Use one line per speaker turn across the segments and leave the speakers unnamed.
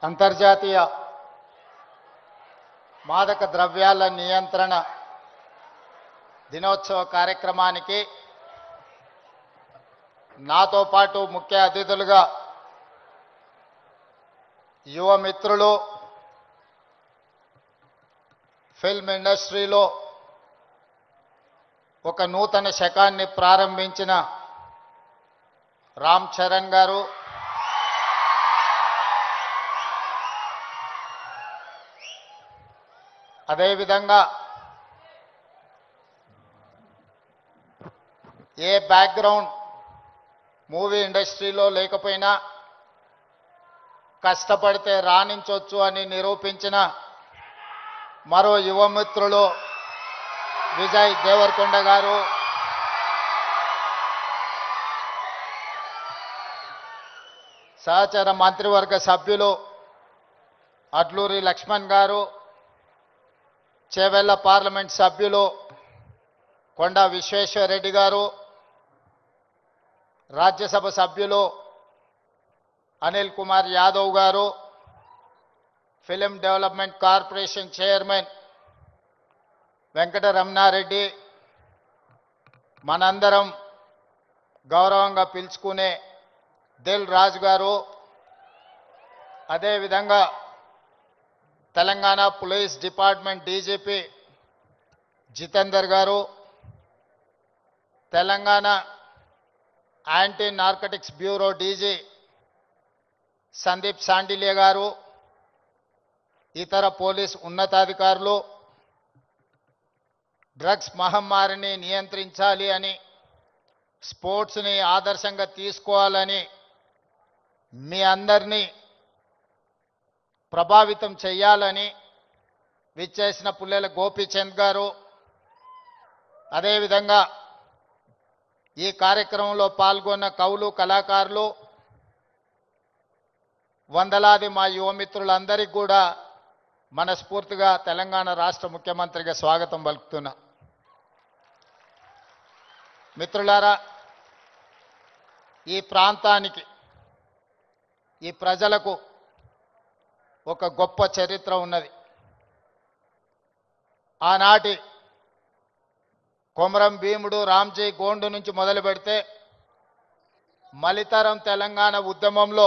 అంతర్జాతీయ మాదక ద్రవ్యాల నియంత్రణ దినోత్సవ కార్యక్రమానికి నాతో పాటు ముఖ్య అతిథులుగా యువ మిత్రులు, ఫిల్మ్ ఇండస్ట్రీలో ఒక నూతన శకాన్ని ప్రారంభించిన రామ్ చరణ్ గారు, అదేవిధంగా ఏ బ్యాక్గ్రౌండ్ మూవీ ఇండస్ట్రీలో లేకపోయినా కష్టపడితే రాణించవచ్చు అని నిరూపించిన మరో యువమిత్రులు విజయ్ దేవరకొండ గారు, సహచర మంత్రివర్గ సభ్యులు అడ్లూరి లక్ష్మణ్ గారు, చేవెళ్ల పార్లమెంట్ సభ్యులు కొండ విశ్వేశ్వరరెడ్డి గారు, రాజ్యసభ సభ్యులు అనిల్ కుమార్ యాదవ్ గారు, film development corporation chairman Venkataramanareddy, మనందరం గౌరవంగా పిలుచుకునే దిల్ రాజు గారు, అదేవిధంగా Telangana police department DGP Jitender గారు, Telangana anti narcotics bureau DG Sandeep Sandilya గారు, ఇతర పోలీస్ ఉన్నతాధికారులు, డ్రగ్స్ మహమ్మారిని నియంత్రించాలి అని, స్పోర్ట్స్ని ఆదర్శంగా తీసుకోవాలని మీ అందరినీ ప్రభావితం చేయాలని విచ్చేసిన పుల్లెల గోపీచంద్ గారు, అదేవిధంగా ఈ కార్యక్రమంలో పాల్గొన్న కవులు, కళాకారులు, వందలాది మా యువమిత్రులందరికీ కూడా మనస్ఫూర్తిగా తెలంగాణ రాష్ట్ర ముఖ్యమంత్రిగా స్వాగతం పలుకుతున్నా. మిత్రులారా, ఈ ప్రాంతానికి, ఈ ప్రజలకు ఒక గొప్ప చరిత్ర ఉన్నది. ఆనాటి కొమరం భీముడు, రామ్జీ గోండు నుంచి మొదలు పెడితే మలితరం తెలంగాణ ఉద్యమంలో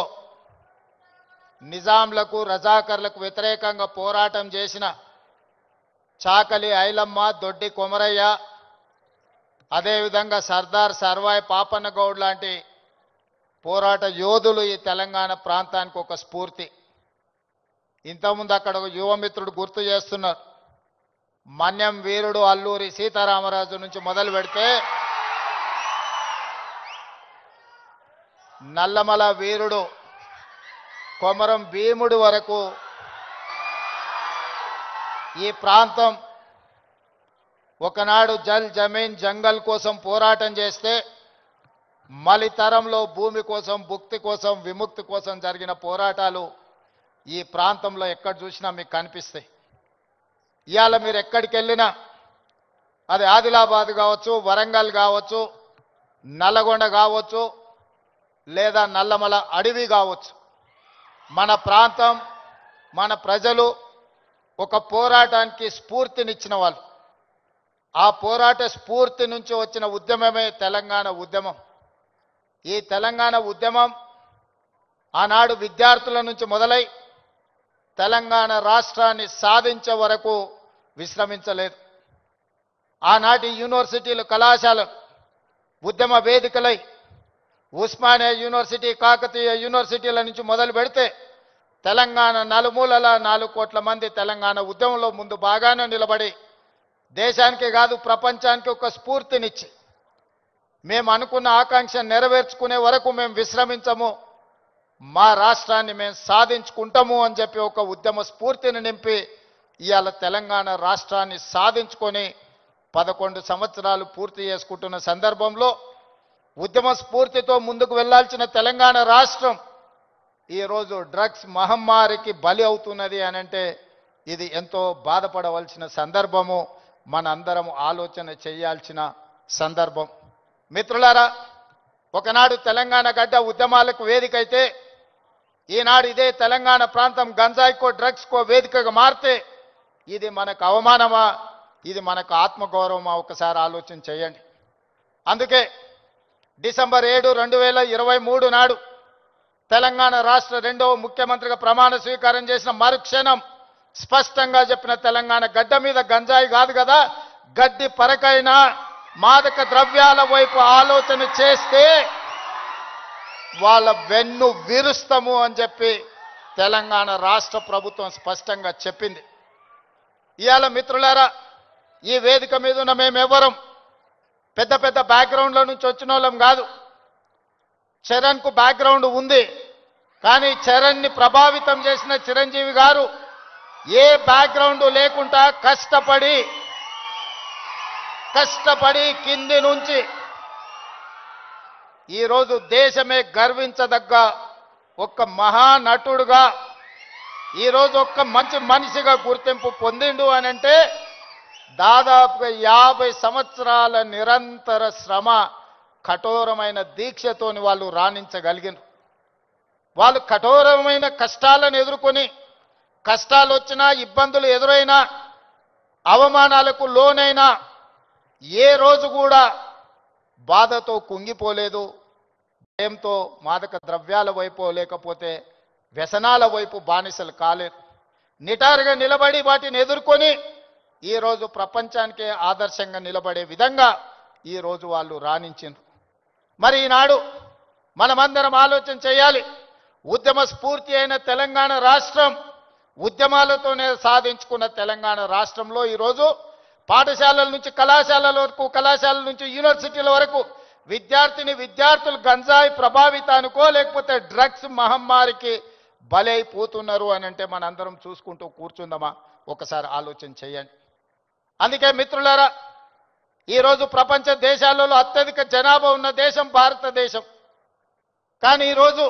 నిజాంలకు, రజాకర్లకు వ్యతిరేకంగా పోరాటం చేసిన చాకలి ఐలమ్మ, దొడ్డి కొమరయ్య, అదేవిధంగా సర్దార్ సర్వాయి పాపన్న గౌడ్ లాంటి పోరాట యోధులు ఈ తెలంగాణ ప్రాంతానికి ఒక స్ఫూర్తి. ఇంతకుముందు అక్కడ ఒక యువమిత్రుడు గుర్తు చేస్తున్నారు, మన్యం వీరుడు అల్లూరి సీతారామరాజు నుంచి మొదలు పెడితే నల్లమల వీరుడు కొమరం భీముడు వరకు ఈ ప్రాంతం ఒకనాడు జల్ జమీన్ జంగల్ కోసం పోరాటం చేస్తే మలితరంలో భూమి కోసం, భుక్తి కోసం, విముక్తి కోసం జరిగిన పోరాటాలు ఈ ప్రాంతంలో ఎక్కడ చూసినా మీకు కనిపిస్తాయి. ఇవాళ మీరు ఎక్కడికి వెళ్ళినా, అది ఆదిలాబాద్ కావచ్చు, వరంగల్ కావచ్చు, నల్లగొండ కావచ్చు, లేదా నల్లమల అడవి కావచ్చు, మన ప్రాంతం, మన ప్రజలు ఒక పోరాటానికి స్ఫూర్తినిచ్చిన వాళ్ళు. ఆ పోరాట స్ఫూర్తి నుంచి వచ్చిన ఉద్యమమే తెలంగాణ ఉద్యమం. ఈ తెలంగాణ ఉద్యమం ఆనాడు విద్యార్థుల నుంచి మొదలై తెలంగాణ రాష్ట్రాన్ని సాధించే వరకు విశ్రమించలేదు. ఆనాటి యూనివర్సిటీలు, కళాశాలలు ఉద్యమ వేదికలై ఉస్మానియా యూనివర్సిటీ, కాకతీయ యూనివర్సిటీల నుంచి మొదలు పెడితే తెలంగాణ నలుమూలల 4 కోట్ల మంది తెలంగాణ ఉద్యమంలో ముందు బాగానే నిలబడి దేశానికి కాదు ప్రపంచానికి ఒక స్ఫూర్తినిచ్చి మేము అనుకున్న ఆకాంక్ష నెరవేర్చుకునే వరకు మేము విశ్రమించము, మా రాష్ట్రాన్ని మేము సాధించుకుంటాము అని చెప్పి ఒక ఉద్యమ స్ఫూర్తిని నింపి ఇవాళ తెలంగాణ రాష్ట్రాన్ని సాధించుకొని 11 సంవత్సరాలు పూర్తి చేసుకుంటున్న సందర్భంలో ఉద్యమ స్ఫూర్తితో ముందుకు వెళ్లాల్సిన తెలంగాణ రాష్ట్రం ఈరోజు డ్రగ్స్ మహమ్మారికి బలి అవుతున్నది అని అంటే ఇది ఎంతో బాధపడవలసిన సందర్భము, మనందరం ఆలోచన చేయాల్సిన సందర్భం. మిత్రులారా, ఒకనాడు తెలంగాణ గడ్డ ఉద్యమాలకు వేదికైతే ఈనాడు ఇదే తెలంగాణ ప్రాంతం గంజాయికో డ్రగ్స్కో వేదికగా మారితే ఇది మనకు అవమానమా, ఇది మనకు ఆత్మగౌరవమా? ఒకసారి ఆలోచన చేయండి. అందుకే డిసెంబర్ 7, 2023 నాడు తెలంగాణ రాష్ట్ర రెండవ ముఖ్యమంత్రిగా ప్రమాణ స్వీకారం చేసిన మరుక్షణం స్పష్టంగా చెప్పిన, తెలంగాణ గడ్డ మీద గంజాయి కాదు కదా, గడ్డి పరకైనా మాదక ద్రవ్యాల వైపు ఆలోచన చేస్తే వాళ్ళ వెన్ను విరుస్తాము అని చెప్పి తెలంగాణ రాష్ట్ర ప్రభుత్వం స్పష్టంగా చెప్పింది. ఇవాళ మిత్రులారా, ఈ వేదిక మీద ఉన్న మేమెవరం పెద్ద పెద్ద బ్యాక్గ్రౌండ్ల నుంచి వచ్చిన వాళ్ళం కాదు. చరణ్కు బ్యాక్గ్రౌండ్ ఉంది, కానీ చరణ్ని ప్రభావితం చేసిన చిరంజీవి గారు ఏ బ్యాక్గ్రౌండ్ లేకుండా కష్టపడి కింది నుంచి ఈరోజు దేశమే గర్వించదగ్గ ఒక మహానటుడుగా ఈరోజు ఒక మంచి మనిషిగా గుర్తింపు పొందిండు అని అంటే దాదాపుగా 50 సంవత్సరాల నిరంతర శ్రమ, కఠోరమైన దీక్షతోని వాళ్ళు రాణించగలిగిన వాళ్ళు కఠోరమైన కష్టాలను ఎదుర్కొని, కష్టాలు వచ్చినా, ఇబ్బందులు ఎదురైనా, అవమానాలకు లోనైనా ఏ రోజు కూడా బాధతో కుంగిపోలేదు. భయంతో మాదక ద్రవ్యాల వైపు లేకపోతే వ్యసనాల వైపు బానిసలు కాలేదు. నిటారుగా నిలబడి వాటిని ఎదుర్కొని ఈరోజు ప్రపంచానికే ఆదర్శంగా నిలబడే విధంగా ఈరోజు వాళ్ళు రాణించారు. మరి ఈనాడు మనమందరం ఆలోచన చేయాలి. ఉద్యమ స్ఫూర్తి అయిన తెలంగాణ రాష్ట్రం, ఉద్యమాలతోనే సాధించుకున్న తెలంగాణ రాష్ట్రంలో ఈరోజు పాఠశాలల నుంచి కళాశాలల వరకు, కళాశాలల నుంచి యూనివర్సిటీల వరకు విద్యార్థులు గంజాయి ప్రభావితానికో లేకపోతే డ్రగ్స్ మహమ్మారికి బలైపోతున్నారు అని అంటే మనందరం చూసుకుంటూ కూర్చుందామా? ఒకసారి ఆలోచన చేయండి. అందుకే మిత్రులారా, ఈరోజు ప్రపంచ దేశాలలో అత్యధిక జనాభా ఉన్న దేశం భారతదేశం. కానీ ఈరోజు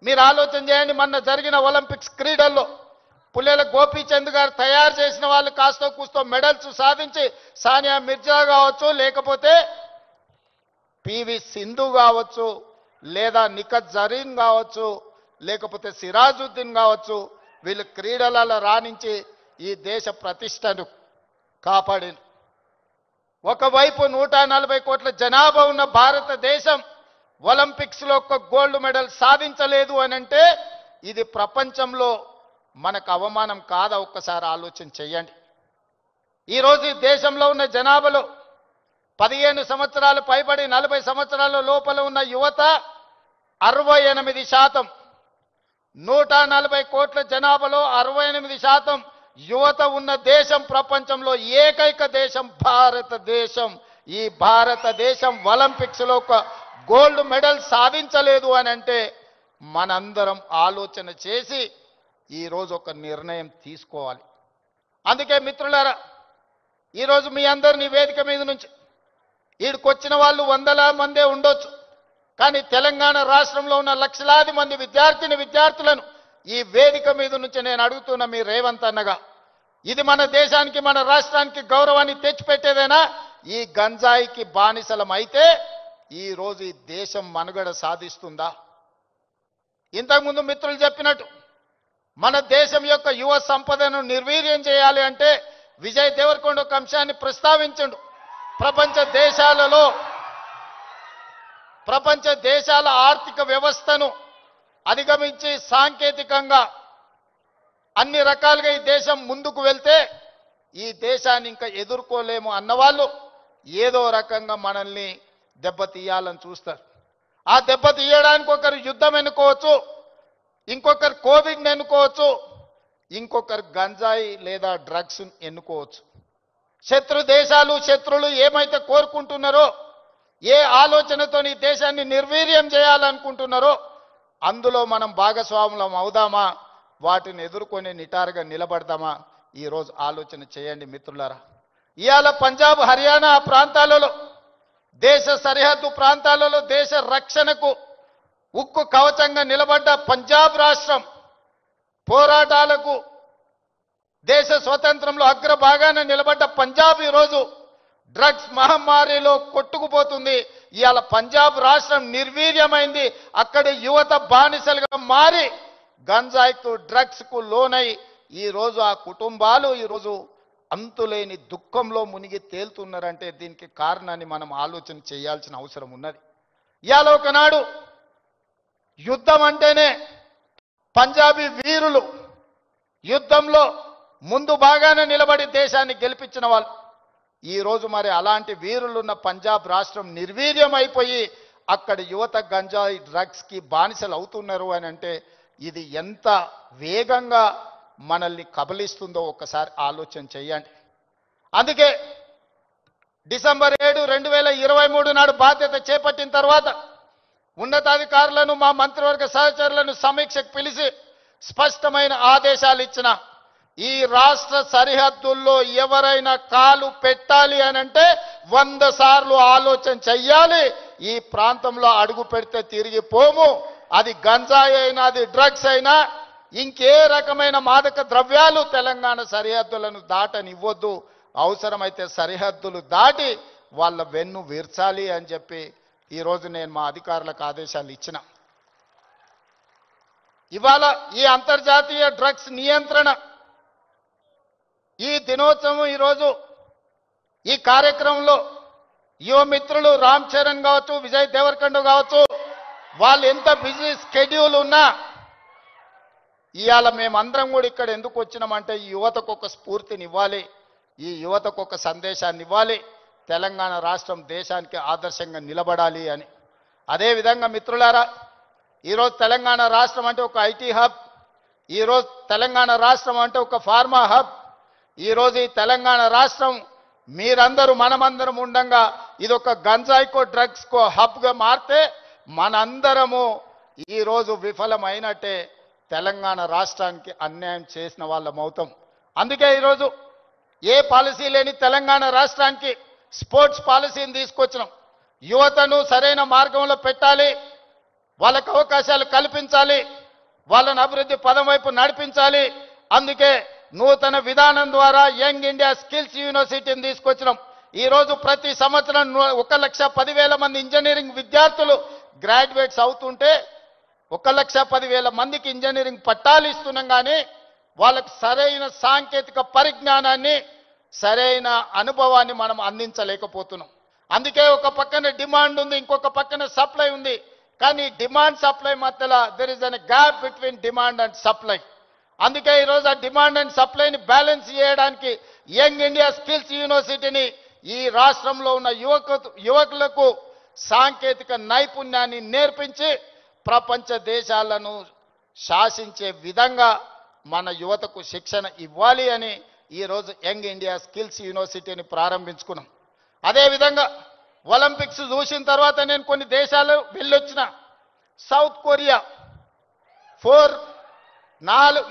మీరు ఆలోచన చేయండి, మొన్న జరిగిన ఒలింపిక్స్ క్రీడల్లో పుల్లెల గోపీచంద్ గారు తయారు చేసిన వాళ్ళు కాస్తో కూస్తో మెడల్స్ సాధించి, సానియా మిర్జా కావచ్చు, లేకపోతే పివి సింధు కావచ్చు, లేదా నిఖత్ జరీన్ కావచ్చు, లేకపోతే సిరాజుద్దీన్ కావచ్చు, వీళ్ళు క్రీడలలో రాణించి ఈ దేశ ప్రతిష్టను కాపాడింది. ఒకవైపు 140 కోట్ల జనాభా ఉన్న భారతదేశం ఒలింపిక్స్లో ఒక్క గోల్డ్ మెడల్ సాధించలేదు అని అంటే ఇది ప్రపంచంలో మనకు అవమానం కాదా? ఒక్కసారి ఆలోచన చేయండి. ఈరోజు ఈ దేశంలో ఉన్న జనాభాలో 15 సంవత్సరాలు పైబడి 40 సంవత్సరాల లోపల ఉన్న యువత 68%. 140 కోట్ల జనాభాలో 68% యువత ఉన్న దేశం ప్రపంచంలో ఏకైక దేశం భారతదేశం. ఈ భారతదేశం ఒలింపిక్స్లో ఒక గోల్డ్ మెడల్ సాధించలేదు అని అంటే మనందరం ఆలోచన చేసి ఈరోజు ఒక నిర్ణయం తీసుకోవాలి. అందుకే మిత్రులారా, ఈరోజు మీ అందరినీ వేదిక మీద నుంచి ఈడికొచ్చిన వాళ్ళు 100 మందే ఉండొచ్చు, కానీ తెలంగాణ రాష్ట్రంలో ఉన్న లక్షలాది మంది విద్యార్థులను ఈ వేదిక మీద నుంచి నేను అడుగుతున్న మీ రేవంత్ అన్నగా, ఇది మన దేశానికి, మన రాష్ట్రానికి గౌరవాన్ని తెచ్చిపెట్టేదేనా? ఈ గంజాయికి బానిసలం అయితే ఈరోజు ఈ దేశం మనుగడ సాధిస్తుందా? ఇంతకుముందు మిత్రులు చెప్పినట్టు మన దేశం యొక్క యువ సంపదను నిర్వీర్యం చేయాలి అంటే విజయ్ దేవరకొండ ఒక అంశాన్ని ప్రస్తావించండు. ప్రపంచ దేశాల ఆర్థిక వ్యవస్థను అధిగమించి సాంకేతికంగా అన్ని రకాలుగా ఈ దేశం ముందుకు వెళ్తే ఈ దేశాన్ని ఇంకా ఎదుర్కోలేము అన్నవాళ్ళు ఏదో రకంగా మనల్ని దెబ్బతీయాలని చూస్తారు. ఆ దెబ్బతీయడానికి ఒకరు యుద్ధం ఎన్నుకోవచ్చు, ఇంకొకరు కోవిడ్ని ఎన్నుకోవచ్చు, ఇంకొకరు గంజాయి లేదా డ్రగ్స్ ఎన్నుకోవచ్చు. శత్రులు ఏమైతే కోరుకుంటున్నారో, ఏ ఆలోచనతో ఈ దేశాన్ని నిర్వీర్యం చేయాలనుకుంటున్నారో అందులో మనం భాగస్వాములం అవుదామా? వాటిని ఎదుర్కొని నిటారుగా నిలబడదామా? ఈరోజు ఆలోచన చేయండి మిత్రులారా. ఇవాళ పంజాబ్, హర్యానా ప్రాంతాలలో, దేశ సరిహద్దు ప్రాంతాలలో దేశ రక్షణకు ఉక్కు కవచంగా నిలబడ్డ పంజాబ్ రాష్ట్రం, పోరాటాలకు దేశ స్వతంత్రంలో అగ్రభాగాన నిలబడ్డ పంజాబ్ ఈరోజు డ్రగ్స్ మహమ్మారిలో కొట్టుకుపోతుంది. ఇవాళ పంజాబ్ రాష్ట్రం నిర్వీర్యమైంది. అక్కడి యువత బానిసలుగా మారి గంజాయికు డ్రగ్స్కు లోనై ఈరోజు ఆ కుటుంబాలు ఈరోజు అంతులేని దుఃఖంలో మునిగి తేలుతున్నారంటే దీనికి కారణాన్ని మనం ఆలోచన చేయాల్సిన అవసరం ఉన్నది. ఇవాళ ఒకనాడు యుద్ధం అంటేనే పంజాబీ వీరులు యుద్ధంలో ముందు బాగానే నిలబడి దేశాన్ని గెలిపించిన వాళ్ళు ఈరోజు మరి అలాంటి వీరులున్న పంజాబ్ రాష్ట్రం నిర్వీర్యం అయిపోయి అక్కడ యువత గంజాయి డ్రగ్స్కి బానిసలు అవుతున్నారు అని అంటే ఇది ఎంత వేగంగా మనల్ని కబలిస్తుందో ఒక్కసారి ఆలోచన చేయండి. అందుకే డిసెంబర్ 7, 2023 నాడు బాధ్యత చేపట్టిన తర్వాత ఉన్నతాధికారులను మా మంత్రివర్గ సహచరులను సమీక్షకు పిలిచి స్పష్టమైన ఆదేశాలు ఇచ్చిన ఈ రాష్ట్ర సరిహద్దుల్లో ఎవరైనా కాలు పెట్టాలి అని అంటే 100 సార్లు ఆలోచన చెయ్యాలి. ఈ ప్రాంతంలో అడుగు పెడితే తిరిగి పోము. అది గంజాయి అయినా అది డ్రగ్స్ అయినా ఇంకే రకమైన మాదక ద్రవ్యాలు తెలంగాణ సరిహద్దులను దాటనివ్వద్దు. అవసరమైతే సరిహద్దులు దాటి వాళ్ళ వెన్ను విర్చాలి అని చెప్పి ఈరోజు నేను మా అధికారులకు ఆదేశాలు ఇచ్చిన. ఇవాళ ఈ అంతర్జాతీయ డ్రగ్స్ నియంత్రణ ఈ దినోత్సవం ఈరోజు ఈ కార్యక్రమంలో యువ మిత్రులు రామ్ చరణ్ కావచ్చు, విజయ్ దేవరకొండ కావచ్చు, వాళ్ళు ఎంత బిజీ స్కెడ్యూల్ ఉన్నా ఇవాళ మేమందరం కూడా ఇక్కడ ఎందుకు వచ్చినామంటే ఈ యువతకు ఒక స్ఫూర్తిని ఇవ్వాలి, ఈ యువతకు ఒక సందేశాన్ని ఇవ్వాలి, తెలంగాణ రాష్ట్రం దేశానికి ఆదర్శంగా నిలబడాలి అని. అదేవిధంగా మిత్రులారా, ఈరోజు తెలంగాణ రాష్ట్రం అంటే ఒక ఐటీ హబ్, ఈరోజు తెలంగాణ రాష్ట్రం అంటే ఒక ఫార్మా హబ్, ఈరోజు ఈ తెలంగాణ రాష్ట్రం మీరందరూ మనమందరం ఉండంగా ఇది ఒక గంజాయికో డ్రగ్స్కో హబ్గా మారితే మనందరము ఈరోజు విఫలమైనట్టే, తెలంగాణ రాష్ట్రానికి అన్యాయం చేసిన వాళ్ళం అవుతాం. అందుకే ఈరోజు ఏ పాలసీ లేని తెలంగాణ రాష్ట్రానికి స్పోర్ట్స్ పాలసీని తీసుకొచ్చినాం. యువతను సరైన మార్గంలో పెట్టాలి, వాళ్ళకు అవకాశాలు కల్పించాలి, వాళ్ళని అభివృద్ధి పదం వైపు నడిపించాలి. అందుకే నూతన విధానం ద్వారా యంగ్ ఇండియా స్కిల్స్ యూనివర్సిటీని తీసుకొచ్చినాం. ఈరోజు ప్రతి సంవత్సరం 1,10,000 మంది ఇంజనీరింగ్ విద్యార్థులు గ్రాడ్యుయేట్స్ అవుతుంటే 1,10,000 మందికి ఇంజనీరింగ్ పట్టాలు ఇస్తున్నాం. కానీ వాళ్ళకి సరైన సాంకేతిక పరిజ్ఞానాన్ని సరైన అనుభవాన్ని మనం అందించలేకపోతున్నాం. అందుకే ఒక పక్కన డిమాండ్ ఉంది, ఇంకొక పక్కన సప్లై ఉంది. కానీ డిమాండ్ సప్లై మధ్యలో there is an gap between demand and supply. అందుకే ఈరోజు ఆ డిమాండ్ అండ్ సప్లైని బ్యాలెన్స్ చేయడానికి యంగ్ ఇండియా స్కిల్స్ యూనివర్సిటీని ఈ రాష్ట్రంలో ఉన్న యువకులకు సాంకేతిక నైపుణ్యాన్ని నేర్పించి ప్రపంచ దేశాలను శాసించే విధంగా మన యువతకు శిక్షణ ఇవ్వాలి అని ఈరోజు యంగ్ ఇండియా స్కిల్స్ యూనివర్సిటీని ప్రారంభించుకున్నాం. అదేవిధంగా ఒలింపిక్స్ చూసిన తర్వాత నేను కొన్ని దేశాలు వెళ్ళొచ్చిన. సౌత్ కొరియా 4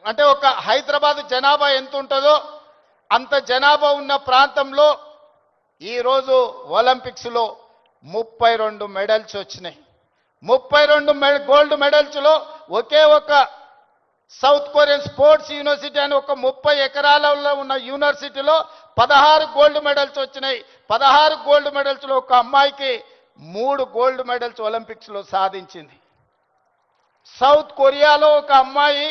అంటే ఒక హైదరాబాద్ జనాభా ఎంత ఉంటుందో అంత జనాభా ఉన్న ప్రాంతంలో ఈరోజు ఒలింపిక్స్లో 32 మెడల్స్ వచ్చినాయి. 32 గోల్డ్ మెడల్స్లో ఒకే ఒక సౌత్ కొరియన్ స్పోర్ట్స్ యూనివర్సిటీ అని ఒక 30 ఎకరాలలో ఉన్న యూనివర్సిటీలో 16 గోల్డ్ మెడల్స్ వచ్చినాయి. 16 గోల్డ్ మెడల్స్లో ఒక అమ్మాయికి 3 గోల్డ్ మెడల్స్ ఒలింపిక్స్లో సాధించింది. సౌత్ కొరియాలో ఒక అమ్మాయి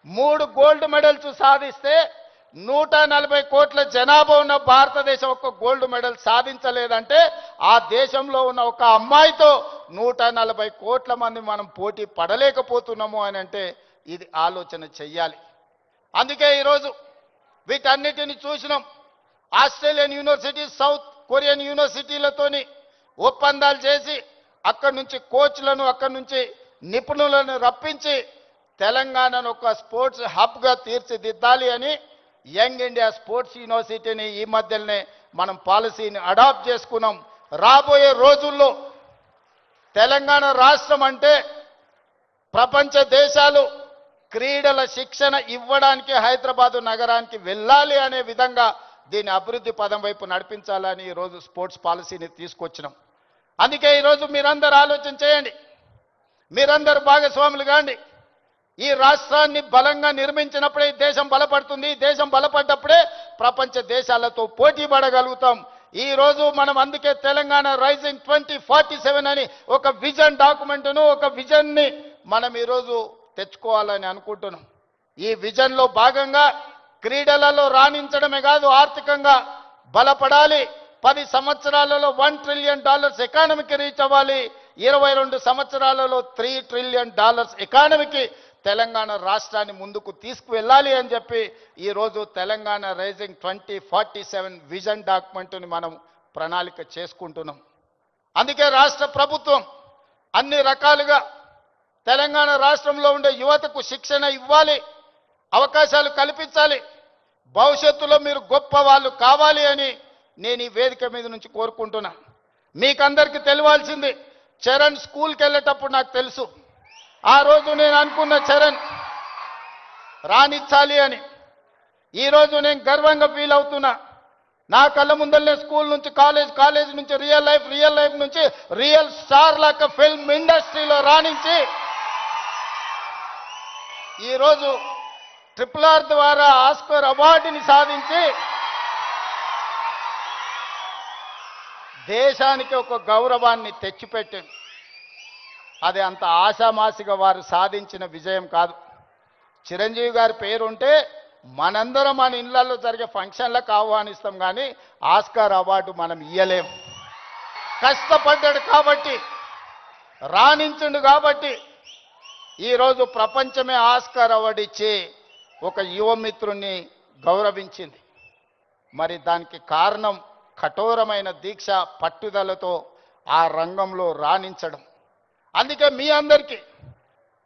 3 గోల్డ్ మెడల్స్ సాధిస్తే 140 కోట్ల జనాభా ఉన్న భారతదేశం ఒక గోల్డ్ మెడల్ సాధించలేదంటే ఆ దేశంలో ఉన్న ఒక అమ్మాయితో 140 కోట్ల మంది మనం పోటీ పడలేకపోతున్నాము అని అంటే ఇది ఆలోచన చెయ్యాలి. అందుకే ఈరోజు వీటన్నిటిని చూసినాం. ఆస్ట్రేలియన్ యూనివర్సిటీ, సౌత్ కొరియన్ యూనివర్సిటీలతోని ఒప్పందాలు చేసి అక్కడి నుంచి కోచ్లను, అక్కడి నుంచి నిపుణులను రప్పించి తెలంగాణను ఒక స్పోర్ట్స్ హబ్గా తీర్చిదిద్దాలి అని యంగ్ ఇండియా స్పోర్ట్స్ యూనివర్సిటీని ఈ మధ్యనే మనం పాలసీని అడాప్ట్ చేసుకున్నాం. రాబోయే రోజుల్లో తెలంగాణ రాష్ట్రం అంటే ప్రపంచ దేశాలు క్రీడల శిక్షణ ఇవ్వడానికి హైదరాబాదు నగరానికి వెళ్ళాలి అనే విధంగా దీని అభివృద్ధి పదం వైపు నడిపించాలని ఈరోజు స్పోర్ట్స్ పాలసీని తీసుకొచ్చినాం. అందుకే ఈరోజు మీరందరూ ఆలోచన చేయండి, మీరందరూ భాగస్వాములు కాండి. ఈ రాష్ట్రాన్ని బలంగా నిర్మించినప్పుడే ఈ దేశం బలపడుతుంది. ఈ దేశం బలపడ్డప్పుడే ప్రపంచ దేశాలతో పోటీ పడగలుగుతాం. ఈ రోజు మనం అందుకే తెలంగాణ రైజింగ్ 2047 అని ఒక విజన్ డాక్యుమెంట్ను, ఒక విజన్ని మనం ఈరోజు తెచ్చుకోవాలని అనుకుంటున్నాం. ఈ విజన్లో భాగంగా క్రీడలలో రాణించడమే కాదు, ఆర్థికంగా బలపడాలి. 10 సంవత్సరాలలో $1 ట్రిలియన్ ఎకానమీకి రీచ్ అవ్వాలి. 22 సంవత్సరాలలో $3 ట్రిలియన్ ఎకానమీకి తెలంగాణ రాష్ట్రాన్ని ముందుకు తీసుకువెళ్ళాలి అని చెప్పి ఈరోజు తెలంగాణ రైజింగ్ 2047 విజన్ డాక్యుమెంట్ని మనం ప్రణాళిక చేసుకుంటున్నాం. అందుకే రాష్ట్ర ప్రభుత్వం అన్ని రకాలుగా తెలంగాణ రాష్ట్రంలో ఉండే యువతకు శిక్షణ ఇవ్వాలి, అవకాశాలు కల్పించాలి. భవిష్యత్తులో మీరు గొప్ప వాళ్ళు కావాలి అని నేను ఈ వేదిక మీద నుంచి కోరుకుంటున్నా. మీకందరికీ తెలియాల్సింది, చరణ్ స్కూల్కి వెళ్ళేటప్పుడు నాకు తెలుసు, ఆ రోజు నేను అనుకున్న చరణ్ రాణించాలి అని. ఈరోజు నేను గర్వంగా ఫీల్ అవుతున్నా. నా కళ్ళ ముందరనే స్కూల్ నుంచి కాలేజ్ నుంచి రియల్ లైఫ్ నుంచి రియల్ స్టార్ లాగా ఫిల్మ్ ఇండస్ట్రీలో రాణించి ఈరోజు RRR ద్వారా ఆస్కార్ అవార్డుని సాధించి దేశానికి ఒక గౌరవాన్ని తెచ్చిపెట్టింది. అది అంత ఆశామాసిగా వారు సాధించిన విజయం కాదు. చిరంజీవి గారి పేరుంటే మనందరం మన ఇళ్లలో జరిగే ఫంక్షన్లకు ఆహ్వానిస్తాం, కానీ ఆస్కార్ అవార్డు మనం ఇయ్యలేం. కష్టపడ్డాడు కాబట్టి, రాణించుండు కాబట్టి ఈరోజు ప్రపంచమే ఆస్కార్ అవార్డు ఇచ్చి ఒక యువమిత్రుని గౌరవించింది. మరి దానికి కారణం కఠోరమైన దీక్ష, పట్టుదలతో ఆ రంగంలో రాణించడం. అందుకే మీ అందరికీ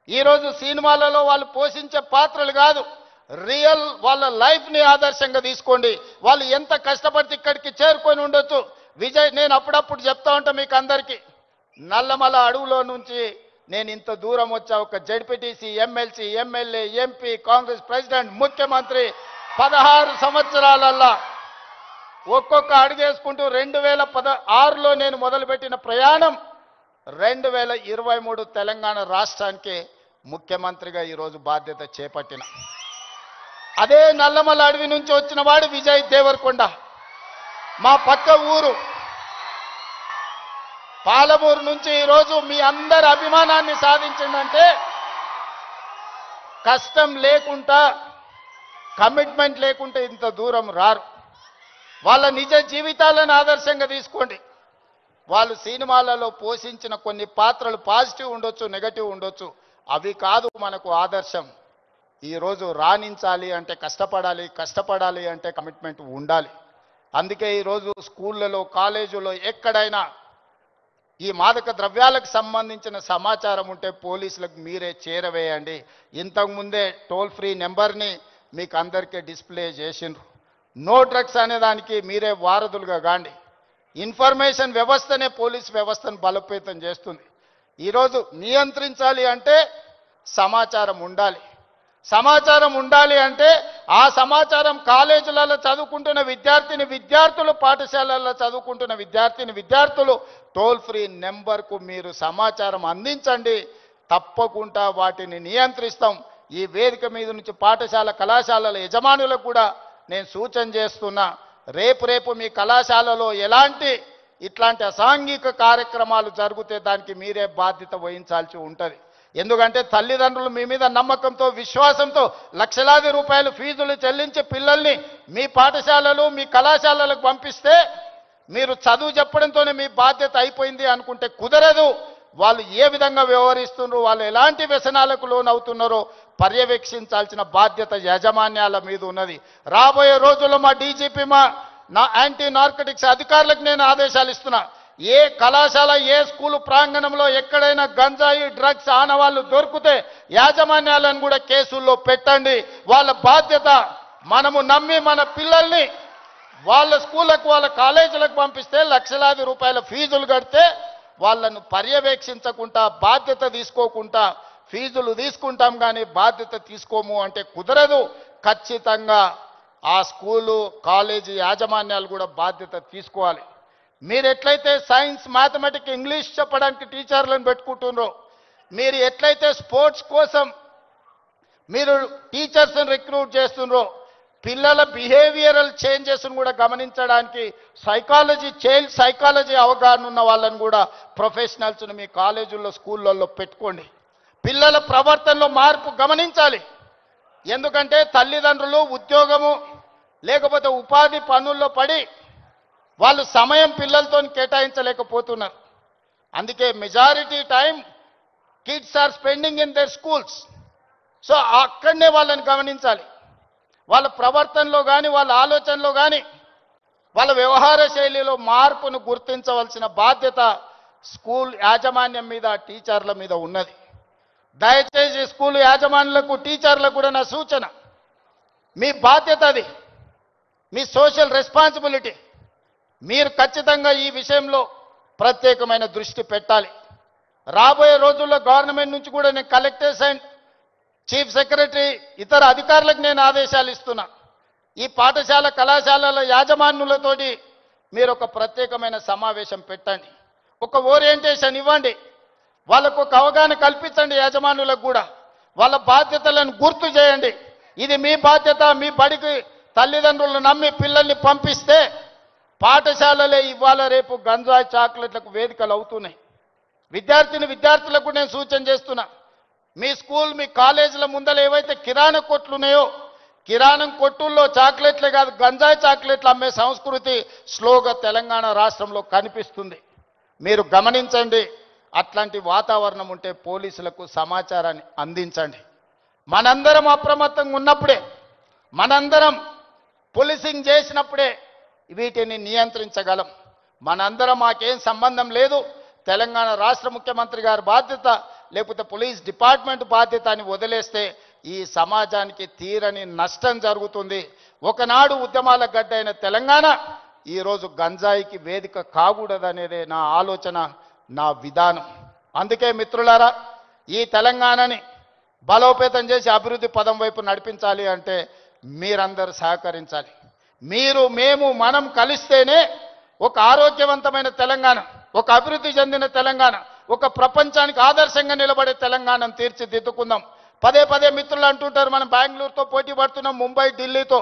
ఈరోజు సినిమాలలో వాళ్ళు పోషించే పాత్రలు కాదు, రియల్ వాళ్ళ లైఫ్ని ఆదర్శంగా తీసుకోండి. వాళ్ళు ఎంత కష్టపడితే ఇక్కడికి చేరుకొని ఉండొచ్చు. విజయ్, నేను అప్పుడప్పుడు చెప్తా ఉంటా మీకు అందరికీ, నల్లమల అడవులో నుంచి నేను ఇంత దూరం వచ్చా. ఒక ZPTC, MLC, MLA, MP, Congress president, ముఖ్యమంత్రి 16 సంవత్సరాలల్లా ఒక్కొక్క అడుగేసుకుంటూ 2016లో నేను మొదలుపెట్టిన ప్రయాణం 2023 తెలంగాణ రాష్ట్రానికి ముఖ్యమంత్రిగా ఈరోజు బాధ్యత చేపట్టిన. అదే నల్లమల అడవి నుంచి వచ్చిన వాడు విజయ్ దేవరకొండ. మా పక్క ఊరు పాలమూరు నుంచి ఈరోజు మీ అందరి అభిమానాన్ని సాధించిందంటే కష్టం లేకుండా, కమిట్మెంట్ లేకుంటే ఇంత దూరం రారు. వాళ్ళ నిజ జీవితాలను ఆదర్శంగా తీసుకోండి. వాళ్ళు సినిమాలలో పోషించిన కొన్ని పాత్రలు పాజిటివ్ ఉండొచ్చు, నెగటివ్ ఉండొచ్చు, అవి కాదు మనకు ఆదర్శం. ఈరోజు రాణించాలి అంటే కష్టపడాలి అంటే కమిట్మెంట్ ఉండాలి. అందుకే ఈరోజు స్కూళ్ళలో, కాలేజీలో ఎక్కడైనా ఈ మాదక ద్రవ్యాలకు సంబంధించిన సమాచారం ఉంటే పోలీసులకు మీరే చేరవేయండి. ఇంతకుముందే టోల్ ఫ్రీ నెంబర్ని మీకు అందరికీ డిస్ప్లే చేసిండ్రు. నో డ్రగ్స్ అనే దానికి మీరే వారధులుగా కాండి. ఇన్ఫర్మేషన్ వ్యవస్థనే పోలీస్ వ్యవస్థను బలోపేతం చేస్తుంది. ఈరోజు నియంత్రించాలి అంటే సమాచారం ఉండాలి. సమాచారం ఉండాలి అంటే ఆ సమాచారం కాలేజీలలో చదువుకుంటున్న విద్యార్థులు, పాఠశాలల్లో చదువుకుంటున్న విద్యార్థులు టోల్ ఫ్రీ నెంబర్కు మీరు సమాచారం అందించండి. తప్పకుండా వాటిని నియంత్రిస్తాం. ఈ వేదిక మీద నుంచి పాఠశాల, కళాశాలల యజమానులకు కూడా నేను సూచన చేస్తున్నా, రేపు మీ కళాశాలలో ఇట్లాంటి అసాంఘిక కార్యక్రమాలు జరిగితే దానికి మీరే బాధ్యత వహించాల్సి ఉంటుంది. ఎందుకంటే తల్లిదండ్రులు మీ మీద నమ్మకంతో, విశ్వాసంతో లక్షలాది రూపాయలు ఫీజులు చెల్లించి పిల్లల్ని మీ పాఠశాలలు, మీ కళాశాలలకు పంపిస్తే మీరు చదువు చెప్పడంతోనే మీ బాధ్యత అయిపోయింది అనుకుంటే కుదరదు. వాళ్ళు ఏ విధంగా వ్యవహరిస్తున్నారో, వాళ్ళు ఎలాంటి వ్యసనాలకు లోనవుతున్నారో పర్యవేక్షించాల్సిన బాధ్యత యాజమాన్యాల మీద ఉన్నది. రాబోయే రోజుల్లో మా డీజీపీ, నా యాంటీ నార్కటిక్స్ అధికారులకు నేను ఆదేశాలు ఇస్తున్నా. ఏ కళాశాల, ఏ స్కూలు ప్రాంగణంలో ఎక్కడైనా గంజాయి, డ్రగ్స్ ఆనవాళ్ళు దొరికితే యాజమాన్యాలను కూడా కేసుల్లో పెట్టండి. వాళ్ళ బాధ్యత. మనము నమ్మి మన పిల్లల్ని వాళ్ళ స్కూళ్ళకు, వాళ్ళ కాలేజీలకు పంపిస్తే లక్షలాది రూపాయల ఫీజులు కడితే వాళ్ళను పర్యవేక్షించకుండా, బాధ్యత తీసుకోకుండా ఫీజులు తీసుకుంటాం కానీ బాధ్యత తీసుకోము అంటే కుదరదు. ఖచ్చితంగా ఆ స్కూలు, కాలేజీ యాజమాన్యాలు కూడా బాధ్యత తీసుకోవాలి. మీరు ఎట్లయితే సైన్స్, మ్యాథమెటిక్స్, ఇంగ్లీష్ చెప్పడానికి టీచర్లను పెట్టుకుంటున్నారో, మీరు ఎట్లయితే స్పోర్ట్స్ కోసం మీరు టీచర్స్ని రిక్రూట్ చేస్తున్నారో, పిల్లల బిహేవియరల్ చేంజెస్ను కూడా గమనించడానికి చైల్డ్ సైకాలజీ అవగాహన ఉన్న వాళ్ళని కూడా, ప్రొఫెషనల్స్ని మీ కాలేజీల్లో, స్కూళ్ళల్లో పిల్లల ప్రవర్తనలో మార్పు గమనించాలి. ఎందుకంటే తల్లిదండ్రులు ఉద్యోగము లేకపోతే ఉపాధి పనుల్లో పడి వాళ్ళు సమయం పిల్లలతో కేటాయించలేకపోతున్నారు. అందుకే majority time kids are spending in their schools. So అక్కడనే వాళ్ళని గమనించాలి. వాళ్ళ ప్రవర్తనలో కానీ వాళ్ళ ఆలోచనలో కానీ వాళ్ళ వ్యవహార శైలిలో మార్పును గుర్తించవలసిన బాధ్యత స్కూల్ యాజమాన్యం మీద టీచర్ల మీద ఉన్నది. దయచేసి స్కూల్ యాజమాన్యులకు టీచర్లకు కూడా నా సూచన, మీ బాధ్యత అది, మీ సోషల్ రెస్పాన్సిబిలిటీ. మీరు ఖచ్చితంగా ఈ విషయంలో ప్రత్యేకమైన దృష్టి పెట్టాలి. రాబోయే రోజుల్లో గవర్నమెంట్ నుంచి కూడా నేను కలెక్టర్స్ అండ్ చీఫ్ సెక్రటరీ ఇతర అధికారులకు నేను ఆదేశాలు ఇస్తున్నా. ఈ పాఠశాల కళాశాలల యాజమాన్యులతోటి మీరు ఒక ప్రత్యేకమైన సమావేశం పెట్టండి, ఒక ఓరియంటేషన్ ఇవ్వండి, వాళ్ళకు ఒక అవగాహన కల్పించండి. యాజమాన్యులకు కూడా వాళ్ళ బాధ్యతలను గుర్తు చేయండి. ఇది మీ బాధ్యత. మీ బడికి తల్లిదండ్రులు నమ్మి పిల్లల్ని పంపిస్తే పాఠశాలలే ఇవాళ రేపు గంజాయి చాక్లెట్లకు వేదికలు అవుతున్నాయి. విద్యార్థులకు నేను సూచన చేస్తున్నా, మీ స్కూల్ మీ కాలేజీల ముందర ఏవైతే కిరాణా కొట్లు ఉన్నాయో కిరాణం కొట్టుల్లో చాక్లెట్లే కాదు గంజాయి చాక్లెట్లు అమ్మే సంస్కృతి స్లోగా తెలంగాణ రాష్ట్రంలో కనిపిస్తుంది. మీరు గమనించండి. అట్లాంటి వాతావరణం ఉంటే పోలీసులకు సమాచారాన్ని అందించండి. మనందరం అప్రమత్తంగా ఉన్నప్పుడే, మనందరం పోలీసింగ్ చేసినప్పుడే వీటిని నియంత్రించగలం. మనందరం మాకేం సంబంధం లేదు, తెలంగాణ రాష్ట్ర ముఖ్యమంత్రి గారి బాధ్యత లేకపోతే పోలీస్ డిపార్ట్మెంట్ బాధ్యత అని వదిలేస్తే ఈ సమాజానికి తీరని నష్టం జరుగుతుంది. ఒకనాడు ఉద్యమాల గడ్డ అయిన తెలంగాణ ఈరోజు గంజాయికి వేదిక కాకూడదనేదే నా ఆలోచన, నా విధానం. అందుకే మిత్రులారా, ఈ తెలంగాణని బలోపేతం చేసి అభివృద్ధి పదం వైపు నడిపించాలి అంటే మీరందరూ సహకరించాలి. మీరు మేము మనం కలిస్తేనే ఒక ఆరోగ్యవంతమైన తెలంగాణ, ఒక అభివృద్ధి చెందిన తెలంగాణ, ఒక ప్రపంచానికి ఆదర్శంగా నిలబడే తెలంగాణను తీర్చిదిద్దుకుందాం. పదే పదే మిత్రులు అంటుంటారు మనం బెంగళూరుతో పోటీ పడుతున్నాం, ముంబై ఢిల్లీతో.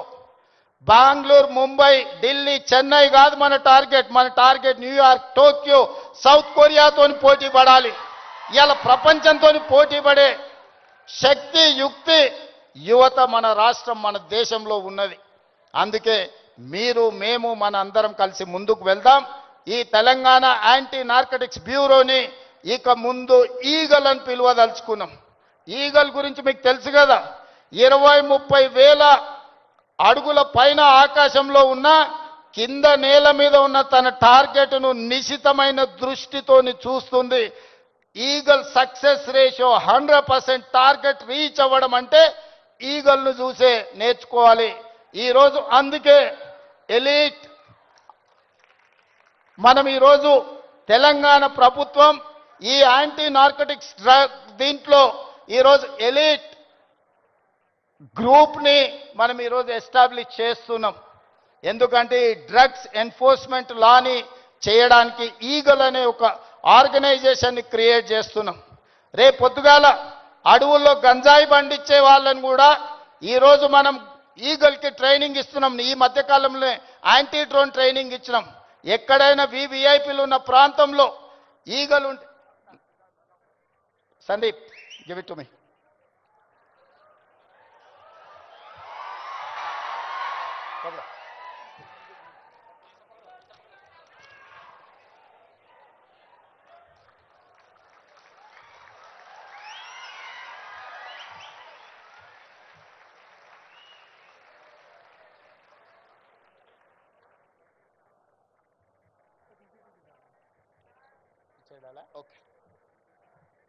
బెంగళూరు ముంబై ఢిల్లీ చెన్నై కాదు మన టార్గెట్ న్యూయార్క్ టోక్యో సౌత్ కొరియాతో పోటీ పడాలి. ఇవాళ ప్రపంచంతో పోటీ పడే శక్తి యుక్తి యువత మన రాష్ట్రం మన దేశంలో ఉన్నది. అందుకే మీరు మేము మన అందరం కలిసి ముందుకు వెళ్దాం. ఈ తెలంగాణ యాంటీ నార్కటిక్స్ బ్యూరోని ఇక ముందు ఈగల్ అని పిలువదలుచుకున్నాం. ఈగల్ గురించి మీకు తెలుసు కదా, 20-30 వేల అడుగుల పైన ఆకాశంలో ఉన్న కింద నేల మీద ఉన్న తన టార్గెట్ను నిశితమైన దృష్టితోని చూస్తుంది. Eagle success ratio 100%. Target reach అవ్వడం అంటే ఈగల్ను చూసే నేర్చుకోవాలి. ఈరోజు అందుకే ఎలీట్ మనం ఈరోజు తెలంగాణ ప్రభుత్వం ఈ యాంటీ నార్కటిక్స్ డ్రగ్ దీంట్లో ఈరోజు ఎలీట్ గ్రూప్ని మనం ఈరోజు ఎస్టాబ్లిష్ చేస్తున్నాం. ఎందుకంటే ఈ డ్రగ్స్ ఎన్ఫోర్స్మెంట్ లాని చేయడానికి ఈగల్ అనే ఒక ఆర్గనైజేషన్ని క్రియేట్ చేస్తున్నాం. రేపు పొద్దుగాల అడవుల్లో గంజాయి పండించే వాళ్ళని కూడా ఈరోజు మనం ఈగల్కి ట్రైనింగ్ ఇస్తున్నాం. ఈ మధ్యకాలంలో యాంటీ డ్రోన్ ట్రైనింగ్ ఇచ్చినాం. ఎక్కడైనా వివిఐపీలు ఉన్న ప్రాంతంలో ఈగలు ఉంటే Sandeep give it to me.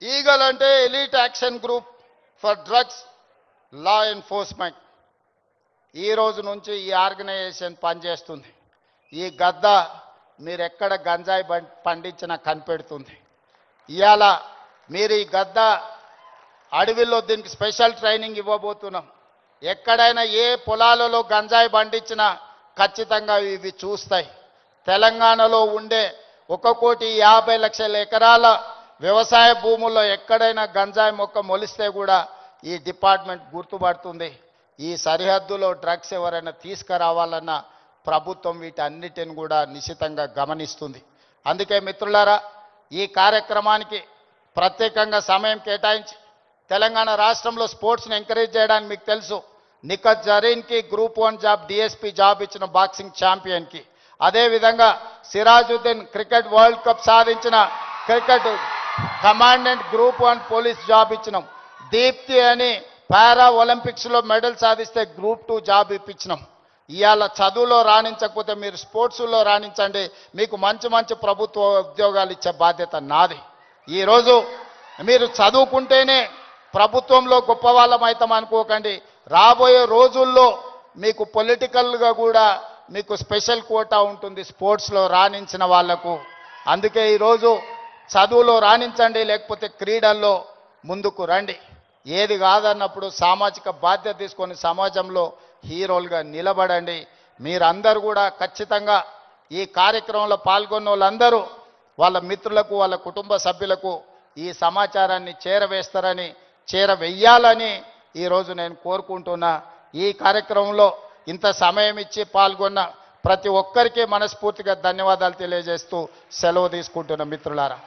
Eagle అంటే elite action group for drugs law enforcement. ఈ రోజు నుంచి ఈ ఆర్గనైజేషన్ పనిచేస్తుంది. ఈ గద్ద మీరు ఎక్కడ గంజాయి పండించినా కనిపెడుతుంది. ఇవాళ మీరు ఈ గద్ద అడవిలో దీనికి స్పెషల్ ట్రైనింగ్ ఇవ్వబోతున్నాం. ఎక్కడైనా ఏ పొలాలలో గంజాయి పండించినా ఖచ్చితంగా ఇవి చూస్తాయి. తెలంగాణలో ఉండే 1,50,00,000 ఎకరాల వ్యవసాయ భూముల్లో ఎక్కడైనా గంజాయి మొక్క మొలిస్తే కూడా ఈ డిపార్ట్మెంట్ గుర్తుపడుతుంది. ఈ సరిహద్దులో డ్రగ్స్ ఎవరైనా తీసుకురావాలన్న ప్రభుత్వం వీటన్నిటిని కూడా నిశితంగా గమనిస్తుంది. అందుకే మిత్రులారా, ఈ కార్యక్రమానికి ప్రత్యేకంగా సమయం కేటాయించి తెలంగాణ రాష్ట్రంలో స్పోర్ట్స్ని ఎంకరేజ్ చేయడానికి మీకు తెలుసు నిఖత్ జరీన్కి గ్రూప్ 1 జాబ్ డిఎస్పీ జాబ్ ఇచ్చిన బాక్సింగ్ ఛాంపియన్కి, అదేవిధంగా సిరాజుద్దీన్ క్రికెట్ వరల్డ్ కప్ సాధించిన cricket commandant group 1 police job ఇచ్చినాం. దీప్తి అని పారా ఒలింపిక్స్లో మెడల్ సాధిస్తే గ్రూప్ 2 జాబ్ ఇప్పించినాం. ఇవాళ చదువులో రాణించకపోతే మీరు స్పోర్ట్స్లో రాణించండి, మీకు మంచి మంచి ప్రభుత్వ ఉద్యోగాలు ఇచ్చే బాధ్యత నాది. ఈరోజు మీరు చదువుకుంటేనే ప్రభుత్వంలో గొప్ప వాళ్ళం అవుతాం అనుకోకండి. రాబోయే రోజుల్లో మీకు పొలిటికల్గా కూడా మీకు స్పెషల్ కోటా ఉంటుంది స్పోర్ట్స్లో రాణించిన వాళ్లకు. అందుకే ఈరోజు చదువులో రాణించండి, లేకపోతే క్రీడల్లో ముందుకు రండి. ఏది కాదన్నప్పుడు సామాజిక బాధ్యత తీసుకొని సమాజంలో హీరోలుగా నిలబడండి. మీరందరూ కూడా ఖచ్చితంగా ఈ కార్యక్రమంలో పాల్గొన్న వాళ్ళందరూ వాళ్ళ మిత్రులకు వాళ్ళ కుటుంబ సభ్యులకు ఈ సమాచారాన్ని చేరవేస్తారని చేరవేయాలని ఈరోజు నేను కోరుకుంటున్నా. ఈ కార్యక్రమంలో ఇంత సమయం ఇచ్చి పాల్గొన్న ప్రతి ఒక్కరికి మనస్ఫూర్తిగా ధన్యవాదాలు తెలియజేస్తూ సెలవు తీసుకుంటున్న మిత్రులారా.